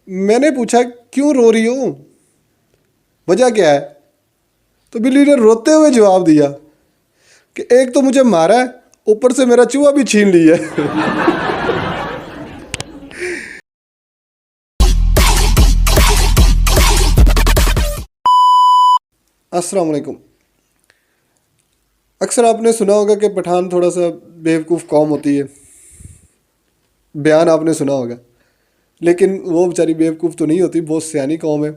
मैंने पूछा क्यों रो रही हो, वजह क्या है? तो बिल्ली ने रोते हुए जवाब दिया कि एक तो मुझे मारा है, ऊपर से मेरा चूहा भी छीन लिया है। अस्सलाम वालेकुम। अक्सर आपने सुना होगा कि पठान थोड़ा सा बेवकूफ़ कौम होती है, बयान आपने सुना होगा। लेकिन वो बेचारी बेवकूफ़ तो नहीं होती, बहुत सियानी कौम है।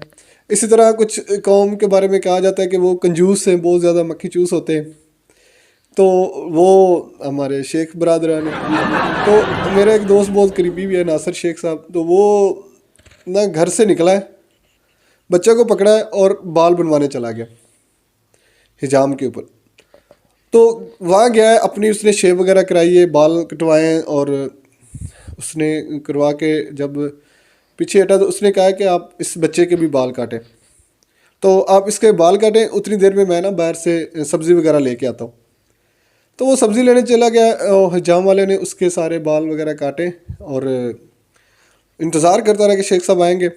इसी तरह कुछ कौम के बारे में कहा जाता है कि वो कंजूस हैं, बहुत ज़्यादा मक्खी चूस होते हैं। तो वो हमारे शेख बरदरान है। तो मेरा एक दोस्त बहुत करीबी भी है, नासिर शेख साहब। तो वो ना घर से निकला है, बच्चे को पकड़ा है और बाल बनवाने चला गया हिजाम के ऊपर। तो वहाँ गया है, अपनी उसने शेव वगैरह कराई है, बाल कटवाए हैं। और उसने करवा के जब पीछे हटा तो उसने कहा कि आप इस बच्चे के भी बाल काटें, तो आप इसके बाल काटें, उतनी देर में मैं ना बाहर से सब्ज़ी वगैरह लेके आता हूँ। तो वो सब्ज़ी लेने चला गया और हिजाम वाले ने उसके सारे बाल वगैरह काटे और इंतज़ार करता रहा कि शेख साहब आएंगे।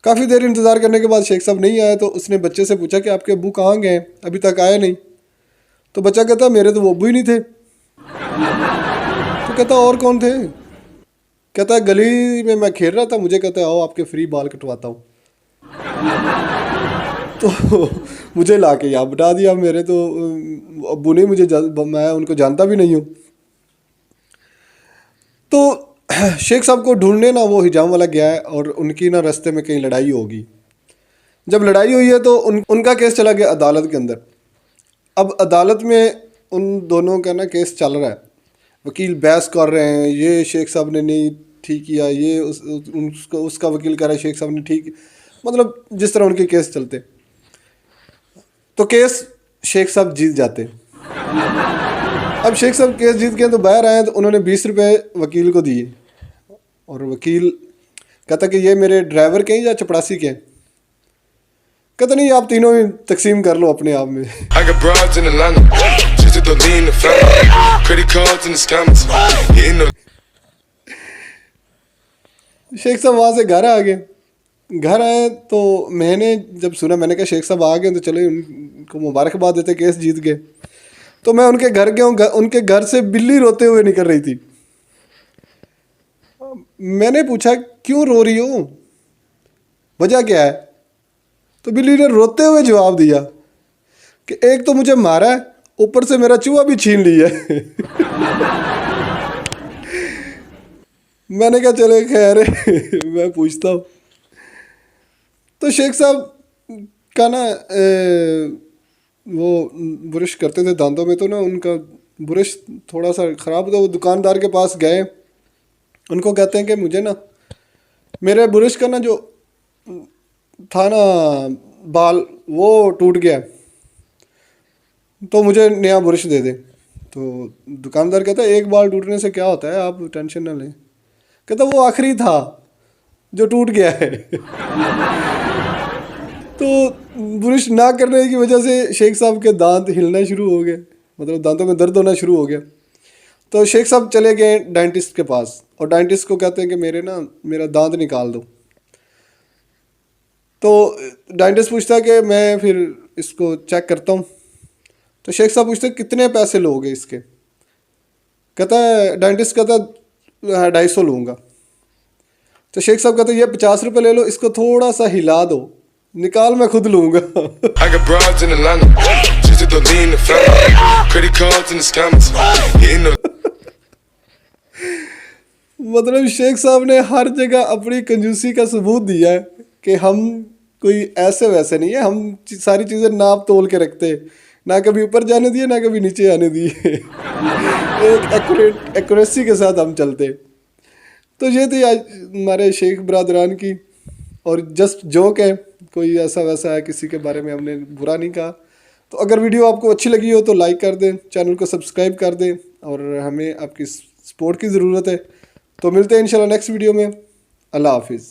काफ़ी देर इंतज़ार करने के बाद शेख साहब नहीं आए, तो उसने बच्चे से पूछा कि आपके अब्बू कहाँ गए हैं, अभी तक आए नहीं। तो बच्चा कहता मेरे तो वो अब्बू ही नहीं थे। तो कहता और कौन थे? कहता गली में मैं खेल रहा था, मुझे कहता आओ आपके फ्री बाल कटवाता हूँ। तो मुझे ला के यहाँ बिठा दिया। मेरे तो अब्बू ने मुझे मैं उनको जानता भी नहीं हूँ। तो शेख साहब को ढूंढने ना वो हिजाम वाला गया है और उनकी ना रास्ते में कहीं लड़ाई होगी। जब लड़ाई हुई है तो उनका केस चला गया अदालत के अंदर। अब अदालत में उन दोनों का ना केस चल रहा है, वकील बहस कर रहे हैं, ये शेख साहब ने नहीं ठीक किया, ये उसका वकील कह रहा है शेख साहब ने ठीक, मतलब जिस तरह उनके केस चलते। तो केस शेख साहब जीत जाते। अब शेख साहब केस जीत गए तो बाहर आए, तो उन्होंने 20 रुपये वकील को दिए। और वकील कहता कि ये मेरे ड्राइवर के हैं या चपरासी के हैं? कहता नहीं, आप तीनों ही तकसीम कर लो अपने आप में। शेख साहब वहाँ से घर आ गए। घर आए तो मैंने जब सुना, मैंने कहा शेख साहब आ गए तो चलो उनको मुबारकबाद देते, केस जीत गए। तो मैं उनके घर गया हूँ, उनके घर से बिल्ली रोते हुए निकल रही थी। मैंने पूछा क्यों रो रही हो, वजह क्या है? तो बिल्ली ने रोते हुए जवाब दिया कि एक तो मुझे मारा है, ऊपर से मेरा चूहा भी छीन लिया है। मैंने कहा चले खैर है, मैं पूछता हूँ। तो शेख साहब का ना वो ब्रश करते थे दांतों में, तो ना उनका ब्रश थोड़ा सा ख़राब था। वो दुकानदार के पास गए, उनको कहते हैं कि मुझे ना मेरे ब्रश का ना जो था ना बाल वो टूट गया, तो मुझे नया ब्रश दे दे। तो दुकानदार कहता है एक बाल टूटने से क्या होता है, आप टेंशन ना लें। कहता वो आखिरी था जो टूट गया है। तो ब्रश ना करने की वजह से शेख साहब के दांत हिलना शुरू हो गए, मतलब दांतों में दर्द होना शुरू हो गया। तो शेख साहब चले गए डेंटिस्ट के पास और डेंटिस्ट को कहते हैं कि मेरा दांत निकाल दो। तो डेंटिस्ट पूछता है कि मैं फिर इसको चेक करता हूँ। तो शेख साहब पूछते हैं कितने पैसे लोगे इसके? कहता है डेंटिस्ट कहता है 250 लूँगा। तो शेख साहब कहते हैं ये 50 रुपये ले लो, इसको थोड़ा सा हिला दो, निकाल मैं खुद लूँगा। मतलब शेख साहब ने हर जगह अपनी कंजूसी का सबूत दिया है कि हम कोई ऐसे वैसे नहीं है, हम सारी चीज़ें नाप तोल के रखते, ना कभी ऊपर जाने दिए ना कभी नीचे आने दिए। एक एक्यूरेसी के साथ हम चलते। तो ये थी आज हमारे शेख बरदरान की, और जस्ट जोक है, कोई ऐसा वैसा है, किसी के बारे में हमने बुरा नहीं कहा। तो अगर वीडियो आपको अच्छी लगी हो तो लाइक कर दें, चैनल को सब्सक्राइब कर दें, और हमें आपकी सपोर्ट की ज़रूरत है। तो मिलते हैं इंशाल्लाह नेक्स्ट वीडियो में। अल्लाह हाफिज़।